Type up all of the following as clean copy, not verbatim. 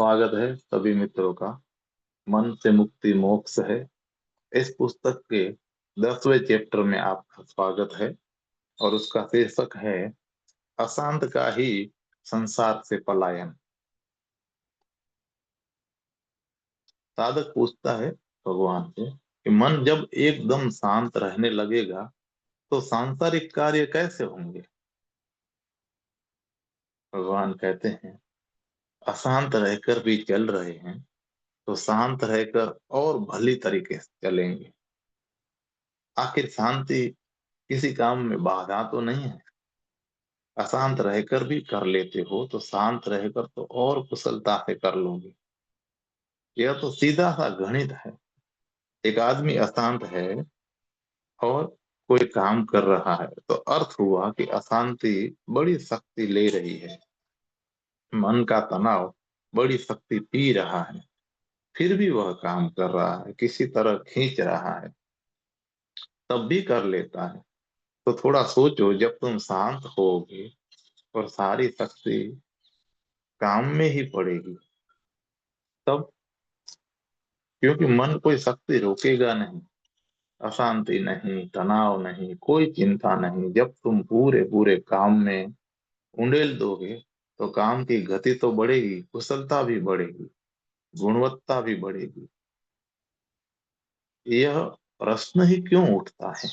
स्वागत है सभी मित्रों का। मन से मुक्ति मोक्ष है, इस पुस्तक के 10वें चैप्टर में आपका स्वागत है। और उसका शीर्षक है अशांत का ही संसार से पलायन। साधक पूछता है भगवान से कि मन जब एकदम शांत रहने लगेगा तो सांसारिक कार्य कैसे होंगे। भगवान कहते हैं अशांत रहकर भी चल रहे हैं तो शांत रहकर और भली तरीके से चलेंगे। आखिर शांति किसी काम में बाधा तो नहीं है। अशांत रहकर भी कर लेते हो तो शांत रहकर तो और कुशलता से कर लोगे। यह तो सीधा सा गणित है। एक आदमी अशांत है और कोई काम कर रहा है तो अर्थ हुआ कि अशांति बड़ी शक्ति ले रही है। मन का तनाव बड़ी शक्ति पी रहा है, फिर भी वह काम कर रहा है, किसी तरह खींच रहा है, तब भी कर लेता है। तो थोड़ा सोचो, जब तुम शांत होगे और सारी शक्ति काम में ही पड़ेगी तब, क्योंकि मन कोई शक्ति रोकेगा नहीं। अशांति नहीं, तनाव नहीं, कोई चिंता नहीं। जब तुम पूरे पूरे काम में उंडेल दोगे तो काम की गति तो बढ़ेगी, कुशलता भी बढ़ेगी, गुणवत्ता भी बढ़ेगी। यह प्रश्न ही क्यों उठता है?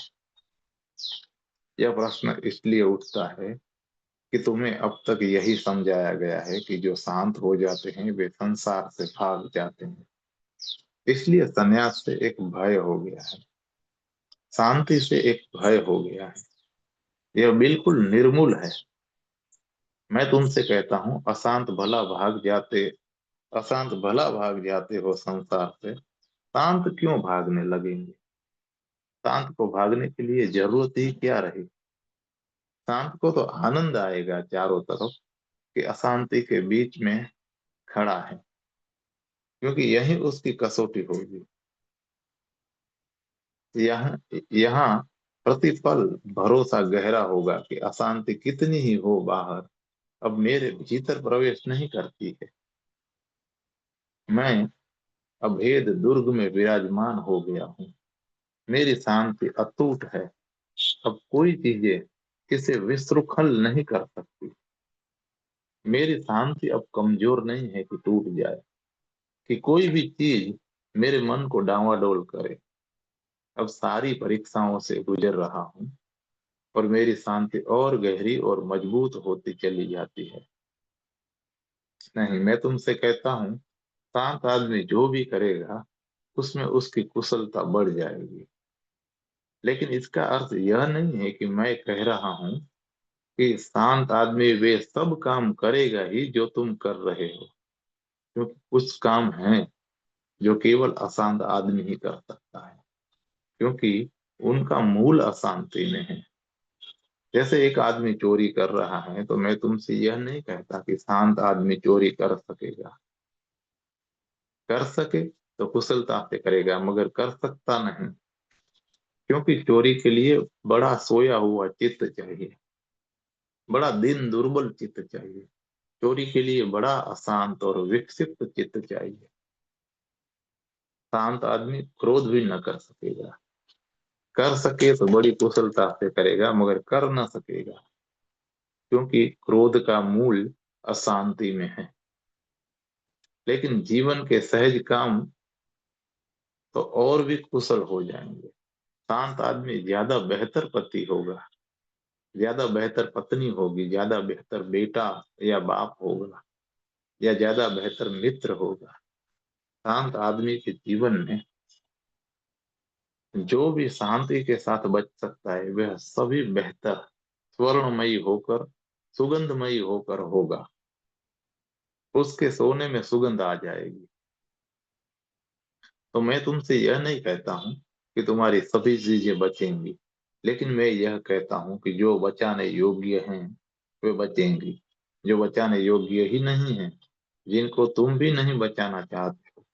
यह प्रश्न इसलिए उठता है कि तुम्हें अब तक यही समझाया गया है कि जो शांत हो जाते हैं वे संसार से भाग जाते हैं। इसलिए संन्यास से एक भय हो गया है, शांति से एक भय हो गया है। यह बिल्कुल निर्मूल है। मैं तुमसे कहता हूं अशांत भला भाग जाते हो संसार से, शांत क्यों भागने लगेंगे? शांत को भागने के लिए जरूरत ही क्या रही? शांत को तो आनंद आएगा चारों तरफ कि अशांति के बीच में खड़ा है, क्योंकि यही उसकी कसौटी होगी। यहाँ यहाँ प्रतिपल भरोसा गहरा होगा कि अशांति कितनी ही हो बाहर, अब मेरे भीतर प्रवेश नहीं करती है। मैं अभेद दुर्ग में विराजमान हो गया हूँ। मेरी शांति अटूट है। अब कोई चीजें इसे विशृंखल नहीं कर सकती। मेरी शांति अब कमजोर नहीं है कि टूट जाए, कि कोई भी चीज मेरे मन को डांवाडोल करे। अब सारी परीक्षाओं से गुजर रहा हूँ और मेरी शांति और गहरी और मजबूत होती चली जाती है। नहीं, मैं तुमसे कहता हूँ शांत आदमी जो भी करेगा उसमें उसकी कुशलता बढ़ जाएगी। लेकिन इसका अर्थ यह नहीं है कि मैं कह रहा हूं कि शांत आदमी वे सब काम करेगा ही जो तुम कर रहे हो, क्योंकि कुछ काम हैं जो केवल अशांत आदमी ही कर सकता है, क्योंकि उनका मूल अशांति में है। जैसे एक आदमी चोरी कर रहा है तो मैं तुमसे यह नहीं कहता कि शांत आदमी चोरी कर सकेगा। कर सके तो कुशलता से करेगा, मगर कर सकता नहीं, क्योंकि चोरी के लिए बड़ा सोया हुआ चित्त चाहिए, बड़ा दिन दुर्बल चित्त चाहिए। चोरी के लिए बड़ा अशांत और विकसित चित्त चाहिए। शांत आदमी क्रोध भी न कर सकेगा। कर सके तो बड़ी कुशलता से करेगा, मगर कर न सकेगा, क्योंकि क्रोध का मूल अशांति में है। लेकिन जीवन के सहज काम तो और भी कुशल हो जाएंगे। शांत आदमी ज्यादा बेहतर पति होगा, ज्यादा बेहतर पत्नी होगी, ज्यादा बेहतर बेटा या बाप होगा, या ज्यादा बेहतर मित्र होगा। शांत आदमी के जीवन में जो भी शांति के साथ बच सकता है वह सभी बेहतर स्वर्णमयी होकर, सुगंधमयी होकर होगा। उसके सोने में सुगंध आ जाएगी। तो मैं तुमसे यह नहीं कहता हूं कि तुम्हारी सभी चीजें बचेंगी, लेकिन मैं यह कहता हूं कि जो बचाने योग्य हैं वे बचेंगी। जो बचाने योग्य ही नहीं है, जिनको तुम भी नहीं बचाना चाहते हो,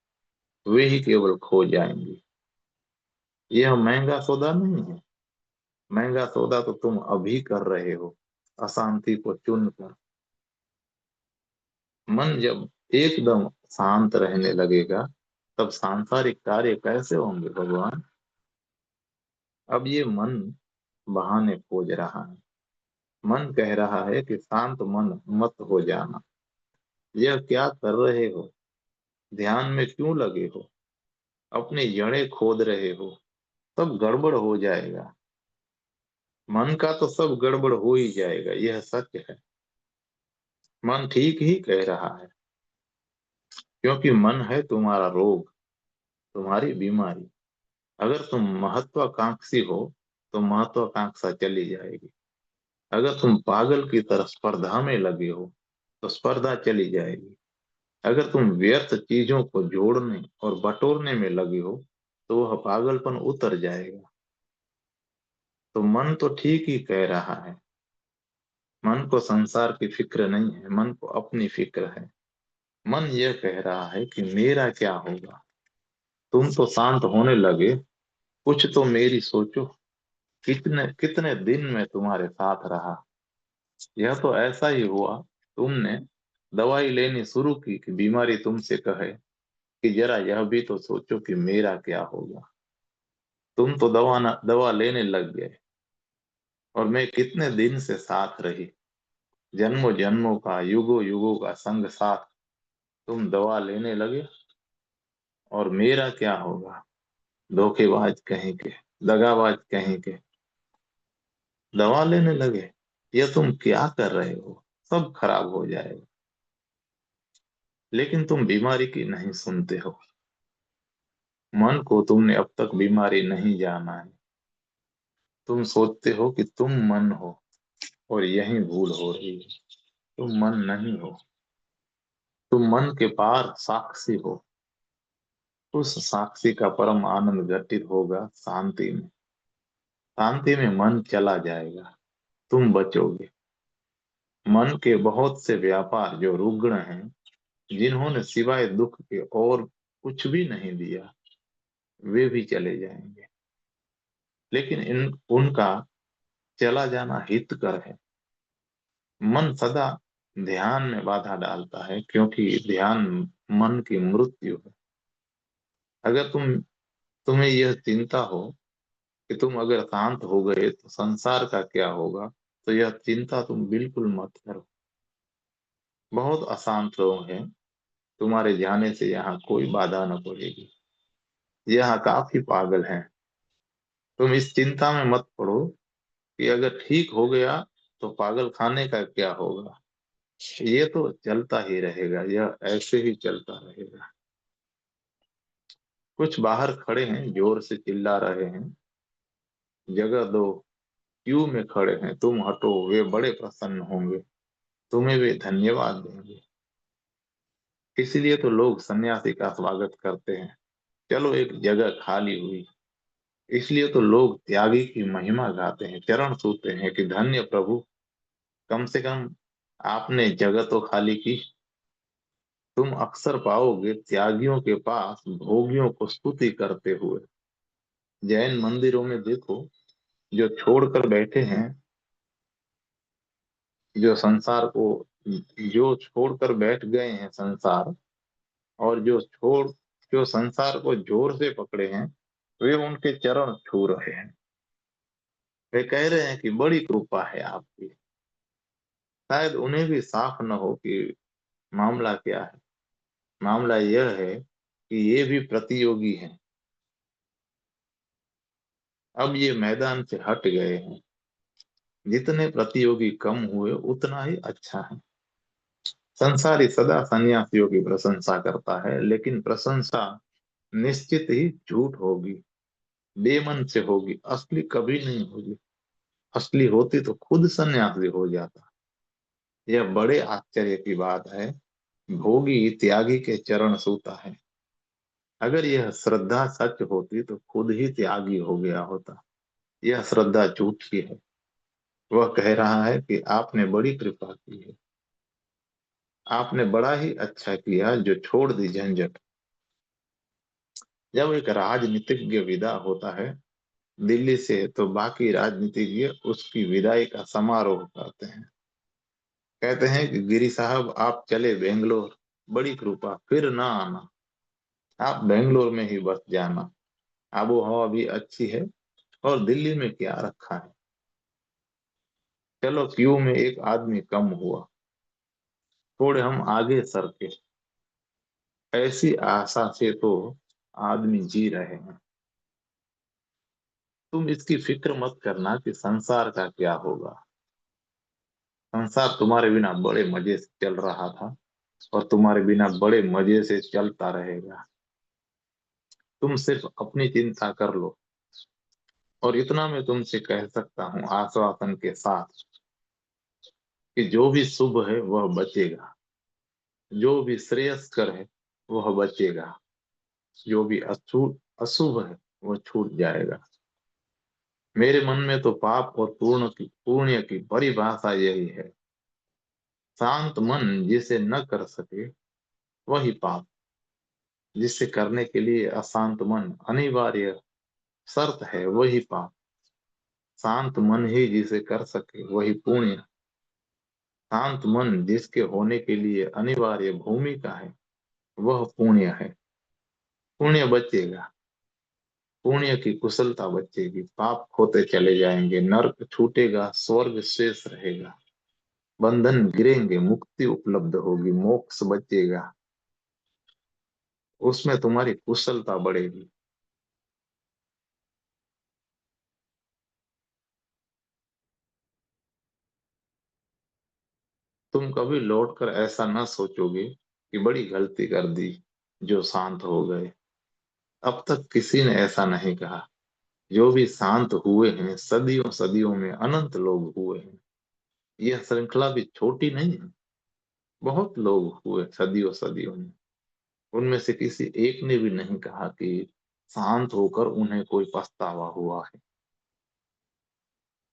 वे ही केवल खो जाएंगी। यह महंगा सौदा नहीं है। महंगा सौदा तो तुम अभी कर रहे हो, अशांति को चुन कर। मन जब एकदम शांत रहने लगेगा, तब सांसारिक कार्य कैसे होंगे भगवान? अब ये मन बहाने खोज रहा है। मन कह रहा है कि शांत मन मत हो जाना। यह क्या कर रहे हो? ध्यान में क्यों लगे हो? अपनी जड़ें खोद रहे हो। सब गड़बड़ हो जाएगा। मन का तो सब गड़बड़ हो ही जाएगा, यह सच है। मन ठीक ही कह रहा है, क्योंकि मन है तुम्हारा रोग, तुम्हारी बीमारी। अगर तुम महत्वाकांक्षी हो तो महत्वाकांक्षा चली जाएगी। अगर तुम पागल की तरह स्पर्धा में लगे हो तो स्पर्धा चली जाएगी। अगर तुम व्यर्थ चीजों को जोड़ने और बटोरने में लगे हो तो वह पागलपन उतर जाएगा। तो मन तो ठीक ही कह रहा है। मन को संसार की फिक्र नहीं है, मन को अपनी फिक्र है। मन यह कह रहा है कि मेरा क्या होगा? तुम तो शांत होने लगे, कुछ तो मेरी सोचो। कितने कितने दिन मैं तुम्हारे साथ रहा। यह तो ऐसा ही हुआ, तुमने दवाई लेनी शुरू की कि बीमारी तुमसे कहे कि जरा यह भी तो सोचो कि मेरा क्या होगा। तुम तो दवा लेने लग गए, और मैं कितने दिन से साथ रही। जन्मों जन्मों का, युगों युगों का संग साथ। तुम दवा लेने लगे, और मेरा क्या होगा? धोखेबाज कहीं के, दगाबाज कहीं के, दवा लेने लगे। ये तुम क्या कर रहे हो? सब खराब हो जाएगा। लेकिन तुम बीमारी की नहीं सुनते हो। मन को तुमने अब तक बीमारी नहीं जाना है। तुम सोचते हो कि तुम मन हो, और यही भूल हो रही है। तुम मन नहीं हो। तुम मन के पार साक्षी हो। उस साक्षी का परम आनंद घटित होगा शांति में। शांति में मन चला जाएगा, तुम बचोगे। मन के बहुत से व्यापार जो रुग्ण हैं, जिन्होंने सिवाय दुख के और कुछ भी नहीं दिया, वे भी चले जाएंगे। लेकिन इन उनका चला जाना हितकर है। मन सदा ध्यान में बाधा डालता है, क्योंकि ध्यान मन की मृत्यु है। अगर तुम्हें यह चिंता हो कि तुम अगर शांत हो गए तो संसार का क्या होगा, तो यह चिंता तुम बिल्कुल मत करो। बहुत अशांत लोग हैं, तुम्हारे जाने से यहाँ कोई बाधा न पड़ेगी। यहाँ काफी पागल हैं। तुम इस चिंता में मत पड़ो कि अगर ठीक हो गया तो पागल खाने का क्या होगा। ये तो चलता ही रहेगा, यह ऐसे ही चलता रहेगा। कुछ बाहर खड़े हैं, जोर से चिल्ला रहे हैं, जगह दो, क्यों में खड़े हैं, तुम हटो। वे बड़े प्रसन्न होंगे, तुम्हें वे धन्यवाद देंगे। इसलिए तो लोग सन्यासी का स्वागत करते हैं। चलो, एक जगह खाली हुई। इसलिए तो लोग त्यागी की महिमा गाते हैं, चरण छूते हैं कि धन्य प्रभु, कम से कम आपने जगह तो खाली की। तुम अक्सर पाओगे त्यागियों के पास भोगियों को स्तुति करते हुए। जैन मंदिरों में देखो, जो छोड़कर बैठे हैं, जो संसार को, जो छोड़कर बैठ गए हैं संसार, और जो संसार को जोर से पकड़े हैं, वे उनके चरण छू रहे हैं। वे कह रहे हैं कि बड़ी कृपा है आपकी। शायद उन्हें भी साफ न हो कि मामला क्या है। मामला यह है कि ये भी प्रतियोगी हैं। अब ये मैदान से हट गए हैं। जितने प्रतियोगी कम हुए उतना ही अच्छा है। संसारी सदा सन्यासियों की प्रशंसा करता है, लेकिन प्रशंसा निश्चित ही झूठ होगी, बेमन से होगी, असली कभी नहीं होगी। असली होती तो खुद सन्यासी हो जाता। यह बड़े आश्चर्य की बात है। भोगी त्यागी के चरण छूता है। अगर यह श्रद्धा सच होती तो खुद ही त्यागी हो गया होता। यह श्रद्धा झूठी है। वह कह रहा है कि आपने बड़ी कृपा की है। आपने बड़ा ही अच्छा किया जो छोड़ दी झंझट। जब एक राजनीतिज्ञ विदा होता है दिल्ली से, तो बाकी राजनीतिज्ञ उसकी विदाई का समारोह करते हैं। कहते हैं कि गिरी साहब आप चले बेंगलोर। बड़ी कृपा, फिर ना आना। आप बेंगलोर में ही बस जाना। आबो हवा भी अच्छी है, और दिल्ली में क्या रखा है। चलो, क्यू में एक आदमी कम हुआ। थोड़े हम आगे सरके। ऐसी आशा से तो आदमी जी रहे हैं। तुम इसकी फिक्र मत करना कि संसार का क्या होगा। संसार तुम्हारे बिना बड़े मजे से चल रहा था, और तुम्हारे बिना बड़े मजे से चलता रहेगा। तुम सिर्फ अपनी चिंता कर लो। और इतना मैं तुमसे कह सकता हूँ आश्वासन के साथ, कि जो भी शुभ है वह बचेगा, जो भी श्रेयस्कर है वह बचेगा, जो भी अशुभ अशुभ है वह छूट जाएगा। मेरे मन में तो पाप और पुण्य की परिभाषा यही है। शांत मन जिसे न कर सके वही पाप, जिसे करने के लिए अशांत मन अनिवार्य शर्त है वही पाप। शांत मन ही जिसे कर सके वही पुण्य। शांत मन जिसके होने के लिए अनिवार्य भूमिका है वह पुण्य है। पुण्य बचेगा, पुण्य की कुशलता बचेगी, पाप होते चले जाएंगे, नरक छूटेगा, स्वर्ग शेष रहेगा, बंधन गिरेंगे, मुक्ति उपलब्ध होगी, मोक्ष बचेगा। उसमें तुम्हारी कुशलता बढ़ेगी। तुम कभी लौटकर ऐसा न सोचोगे कि बड़ी गलती कर दी जो शांत हो गए। अब तक किसी ने ऐसा नहीं कहा। जो भी शांत हुए हैं सदियों सदियों में अनंत लोग हुए हैं। यह श्रृंखला भी छोटी नहीं है। बहुत लोग हुए सदियों सदियों में। उनमें से किसी एक ने भी नहीं कहा कि शांत होकर उन्हें कोई पछतावा हुआ है।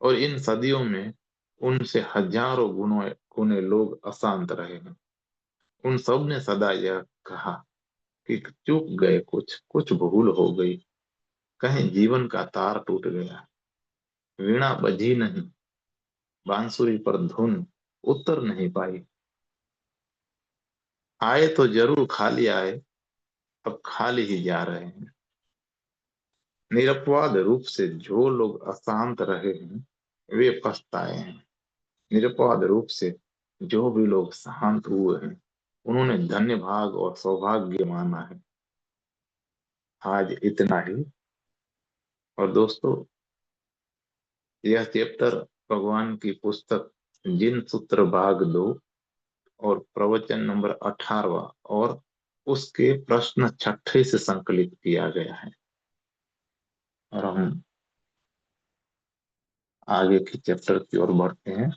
और इन सदियों में उनसे हजारों गुने लोग अशांत रहे हैं। उन सब ने सदा यह कहा कि चूक गए, कुछ कुछ भूल हो गई, कहीं जीवन का तार टूट गया, वीणा बजी नहीं, बांसुरी पर धुन उतर नहीं पाई। आए तो जरूर खाली आए, अब खाली ही जा रहे हैं। निरपवाद रूप से जो लोग अशांत रहे हैं वे पछताए हैं। निरपवाद रूप से जो भी लोग शांत हुए हैं उन्होंने धन्य भाग और सौभाग्य माना है। आज इतना ही। और दोस्तों, यह चैप्टर भगवान की पुस्तक जिन सूत्र भाग 2 और प्रवचन नंबर 18वां और उसके प्रश्न 6 से संकलित किया गया है। और हम आगे के चैप्टर की ओर बढ़ते हैं।